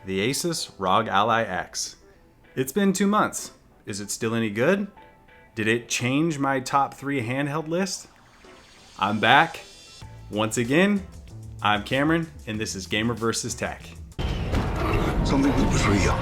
the Asus ROG Ally X. It's been 2 months. Is it still any good? Did it change my top 3 handheld list? I'm back. Once again, I'm Cameron, and this is Gamer vs. Tech. Something that was real.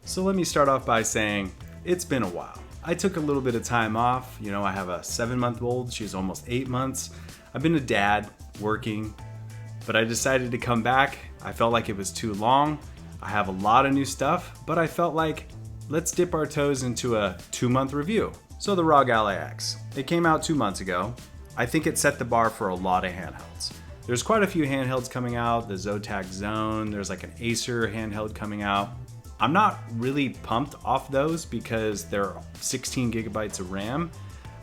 So let me start off by saying it's been a while. I took a little bit of time off. You know, I have a 7-month-old. She's almost 8 months. I've been a dad, working, but I decided to come back. I felt like it was too long. I have a lot of new stuff, but I felt like let's dip our toes into a 2-month review. So the ROG Ally X. It came out 2 months ago. I think it set the bar for a lot of handhelds. There's quite a few handhelds coming out. The Zotac Zone. There's like an Acer handheld coming out. I'm not really pumped off those because they're 16 gigabytes of RAM.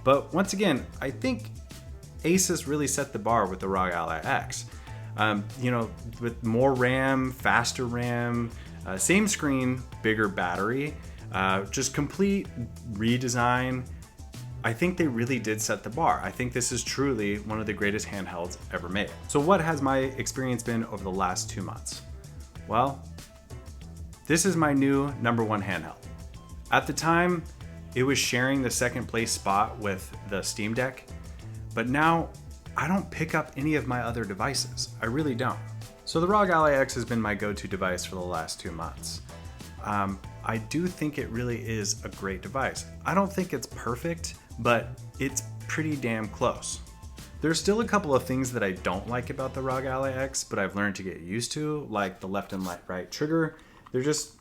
But once again, I think Asus really set the bar with the ROG Ally X. You know, with more RAM, faster RAM, same screen, bigger battery, just complete redesign. I think they really did set the bar. I think this is truly one of the greatest handhelds ever made. So what has my experience been over the last 2 months? Well, this is my new #1 handheld. At the time, it was sharing the second place spot with the Steam Deck, but now I don't pick up any of my other devices. I really don't. So the ROG Ally X has been my go-to device for the last 2 months. I do think it really is a great device. I don't think it's perfect, but it's pretty damn close. There's still a couple of things that I don't like about the ROG Ally X, but I've learned to get used to, like the left and right trigger. They're just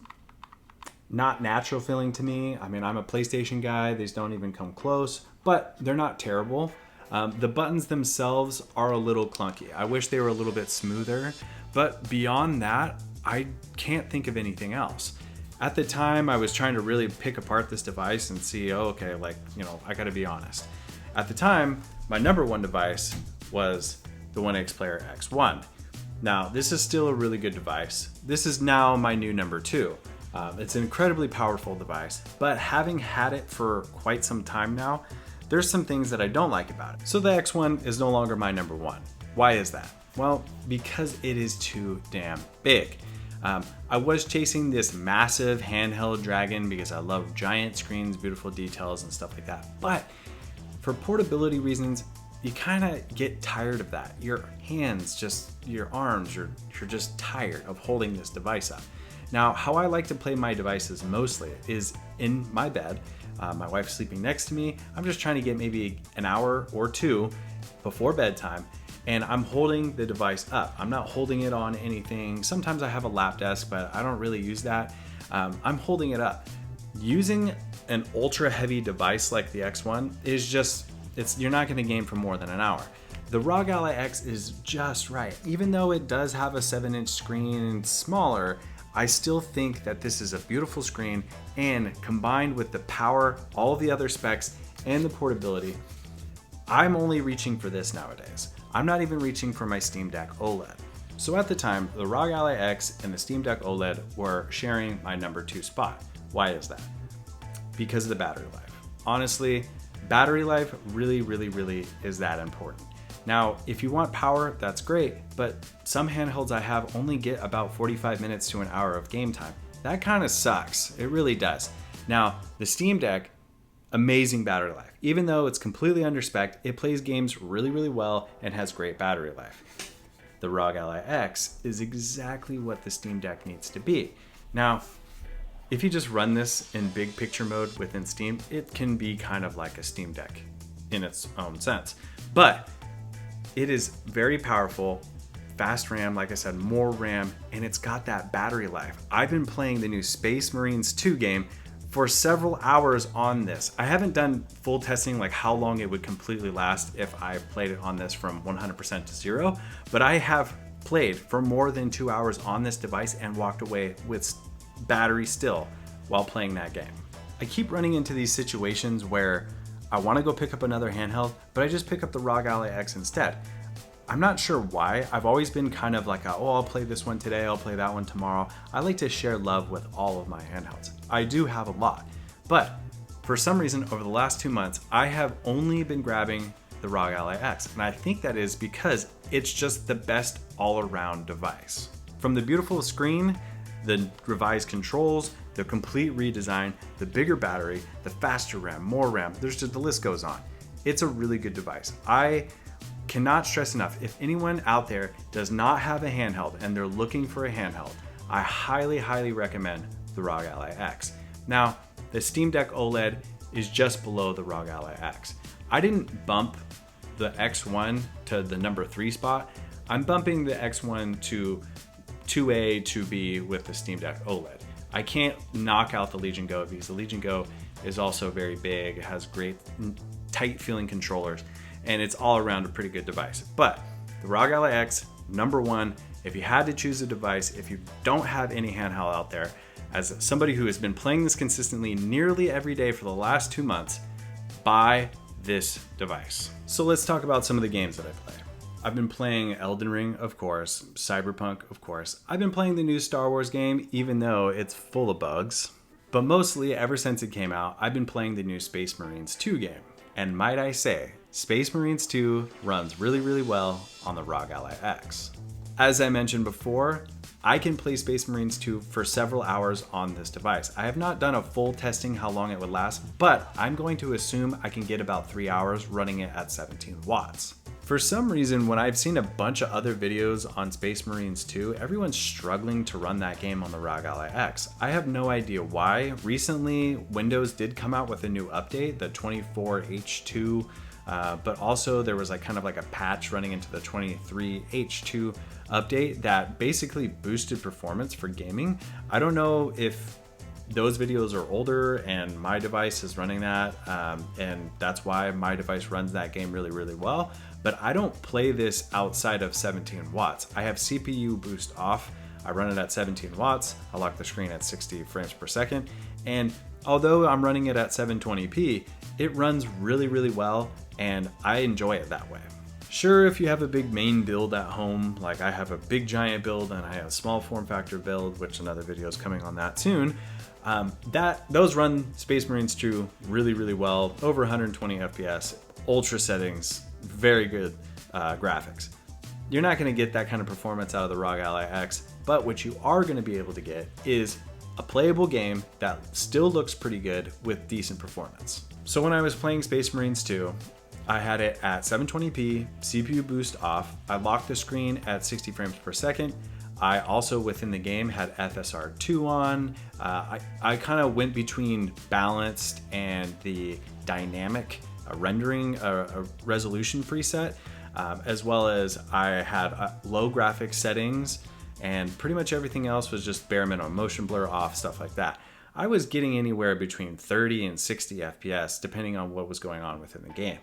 not natural feeling to me. I mean, I'm a PlayStation guy. These don't even come close, but they're not terrible. The buttons themselves are a little clunky. I wish they were a little bit smoother, but beyond that, I can't think of anything else. At the time, I was trying to really pick apart this device and see, oh, okay, like, you know, I gotta be honest. At the time, my #1 device was the 1xPlayer X1. Now, this is still a really good device. This is now my new #2. It's an incredibly powerful device, but having had it for quite some time now, there's some things that I don't like about it. So the X1 is no longer my #1. Why is that? Well, because it is too damn big. I was chasing this massive handheld dragon because I love giant screens, beautiful details, and stuff like that. But for portability reasons, you kind of get tired of that. Your hands, your arms, you're just tired of holding this device up. Now, how I like to play my devices mostly is in my bed. My wife's sleeping next to me. I'm just trying to get maybe an hour or 2 before bedtime, and I'm holding the device up. I'm not holding it on anything. Sometimes I have a lap desk, but I don't really use that. I'm holding it up. Using an ultra heavy device like the X1 is just, you're not gonna game for more than an hour. The ROG Ally X is just right. Even though it does have a 7-inch screen and smaller, I still think that this is a beautiful screen, and combined with the power, all the other specs, and the portability, I'm only reaching for this nowadays. I'm not even reaching for my Steam Deck OLED. So at the time, the ROG Ally X and the Steam Deck OLED were sharing my #2 spot. Why is that? Because of the battery life. Honestly, battery life really, really, really is that important. Now, if you want power, that's great, but some handhelds I have only get about 45 minutes to an hour of game time. That kind of sucks. It really does. Now, the Steam Deck, amazing battery life. Even though it's completely under spec, it plays games really, really well and has great battery life. The ROG Ally X is exactly what the Steam Deck needs to be. Now, if you just run this in big picture mode within Steam, it can be kind of like a Steam Deck in its own sense. But it is very powerful, fast RAM, like I said, more RAM, and it's got that battery life. I've been playing the new Space Marines 2 game for several hours on this. I haven't done full testing, like how long it would completely last if I played it on this from 100% to 0, but I have played for more than 2 hours on this device and walked away with battery still while playing that game. I keep running into these situations where I want to go pick up another handheld, but I just pick up the ROG Ally X instead. I'm not sure why. I've always been kind of like, I'll play this one today, I'll play that one tomorrow. I like to share love with all of my handhelds. I do have a lot, but for some reason over the last 2 months, I have only been grabbing the ROG Ally X. And I think that is because it's just the best all-around device. From the beautiful screen, the revised controls, the complete redesign, the bigger battery, the faster RAM, more RAM, the list goes on. It's a really good device. I cannot stress enough, if anyone out there does not have a handheld and they're looking for a handheld, I highly, highly recommend the ROG Ally X. Now, the Steam Deck OLED is just below the ROG Ally X. I didn't bump the X1 to the number 3 spot. I'm bumping the X1 to 2A, 2B with the Steam Deck OLED. I can't knock out the Legion Go because the Legion Go is also very big, it has great tight feeling controllers, and it's all around a pretty good device. But the ROG Ally X, number 1, if you had to choose a device, if you don't have any handheld out there, as somebody who has been playing this consistently nearly every day for the last 2 months, buy this device. So let's talk about some of the games that I play. I've been playing Elden Ring, of course, Cyberpunk, of course. I've been playing the new Star Wars game, even though it's full of bugs. But mostly, ever since it came out, I've been playing the new Space Marines 2 game. And might I say, Space Marines 2 runs really, really well on the ROG Ally X. As I mentioned before, I can play Space Marines 2 for several hours on this device. I have not done a full testing how long it would last, but I'm going to assume I can get about 3 hours running it at 17 watts. For some reason, when I've seen a bunch of other videos on Space Marines 2, everyone's struggling to run that game on the ROG Ally X. I have no idea why. Recently, Windows did come out with a new update, the 24H2, but also there was kind of a patch running into the 23H2 update that basically boosted performance for gaming. I don't know if those videos are older and my device is running that, and that's why my device runs that game really, really well. But I don't play this outside of 17 watts. I have CPU boost off. I run it at 17 watts. I lock the screen at 60 frames per second. And although I'm running it at 720p, it runs really, really well, and I enjoy it that way. Sure, if you have a big main build at home, like I have a big giant build and I have a small form factor build, which another video is coming on that soon, those run Space Marines 2 really, really well, over 120 FPS, ultra settings, very good graphics. You're not going to get that kind of performance out of the ROG Ally X, but what you are going to be able to get is a playable game that still looks pretty good with decent performance. So when I was playing Space Marines 2, I had it at 720p, CPU boost off. I locked the screen at 60 frames per second. I also, within the game, had FSR2 on. I kind of went between balanced and the dynamic rendering resolution preset, as well as I had low graphics settings, and pretty much everything else was just bare minimum, motion blur off, stuff like that. I was getting anywhere between 30 and 60 FPS, depending on what was going on within the game.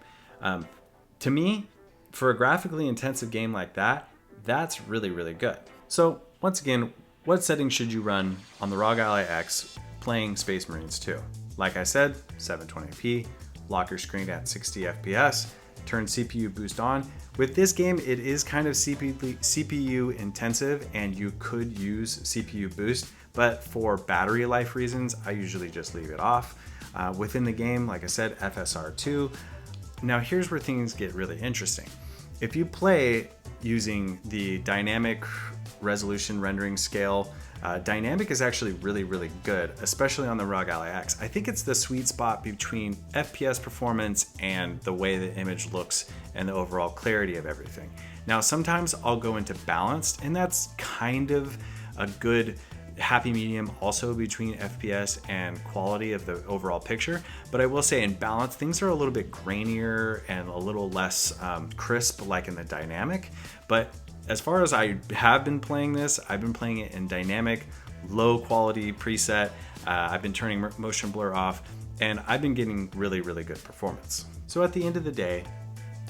To me, for a graphically intensive game like that, that's really, really good. So once again, what settings should you run on the ROG Ally X playing Space Marines 2? Like I said, 720p, lock your screen at 60 FPS, turn CPU boost on. With this game, it is kind of CPU intensive, and you could use CPU boost, but for battery life reasons, I usually just leave it off. Within the game, like I said, FSR2. Now here's where things get really interesting. If you play using the dynamic resolution rendering scale, dynamic is actually really, really good, especially on the ROG Ally X. I think it's the sweet spot between FPS performance and the way the image looks and the overall clarity of everything. Now, sometimes I'll go into balanced, and that's kind of a good happy medium also between FPS and quality of the overall picture. But I will say in balance, things are a little bit grainier and a little less crisp, like in the dynamic. But as far as I have been playing this, I've been playing it in dynamic, low quality preset. I've been turning motion blur off, and I've been getting really, really good performance. So at the end of the day,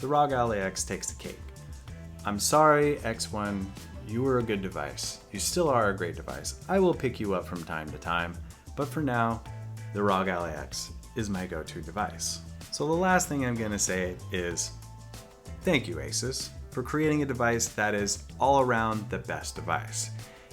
the ROG Ally X takes the cake. I'm sorry, X1, you were a good device. You still are a great device. I will pick you up from time to time, but for now, the ROG Ally X is my go-to device. So the last thing I'm gonna say is, thank you, Asus, for creating a device that is all around the best device.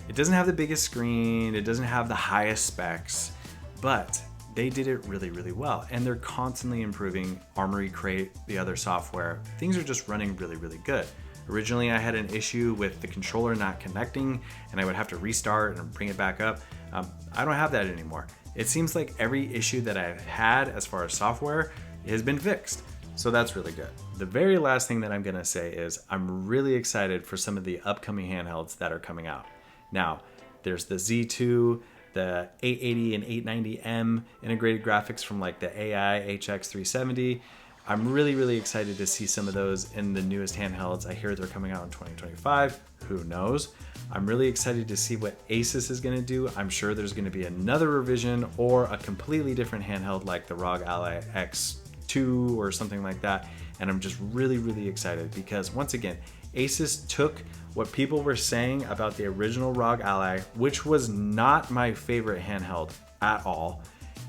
It doesn't have the biggest screen, it doesn't have the highest specs, but they did it really, really well. And they're constantly improving Armory Crate, the other software. Things are just running really, really good. Originally, I had an issue with the controller not connecting and I would have to restart and bring it back up. I don't have that anymore. It seems like every issue that I've had as far as software has been fixed. So that's really good. The very last thing that I'm gonna say is I'm really excited for some of the upcoming handhelds that are coming out. Now, there's the Z2, the 880 and 890M integrated graphics from like the AI HX370. I'm really, really excited to see some of those in the newest handhelds. I hear they're coming out in 2025. Who knows? I'm really excited to see what Asus is going to do. I'm sure there's going to be another revision or a completely different handheld like the ROG Ally X2 or something like that. And I'm just really, really excited because once again, Asus took what people were saying about the original ROG Ally, which was not my favorite handheld at all,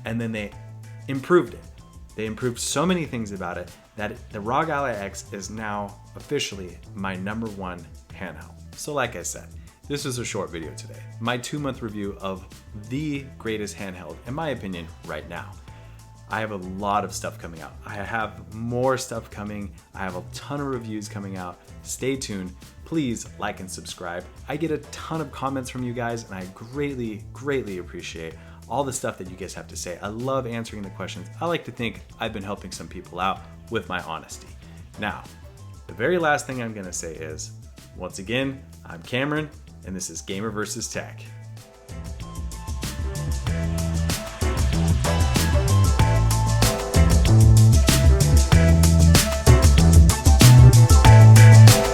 and then they improved it. They improved so many things about it that the ROG Ally X is now officially my #1 handheld. So like I said, this is a short video today. My 2-month review of the greatest handheld, in my opinion, right now. I have a lot of stuff coming out. I have more stuff coming. I have a ton of reviews coming out. Stay tuned. Please like and subscribe. I get a ton of comments from you guys and I greatly, greatly appreciate all the stuff that you guys have to say. I love answering the questions. I like to think I've been helping some people out with my honesty. Now, the very last thing I'm gonna say is, once again, I'm Cameron, and this is Gamer vs. Tech.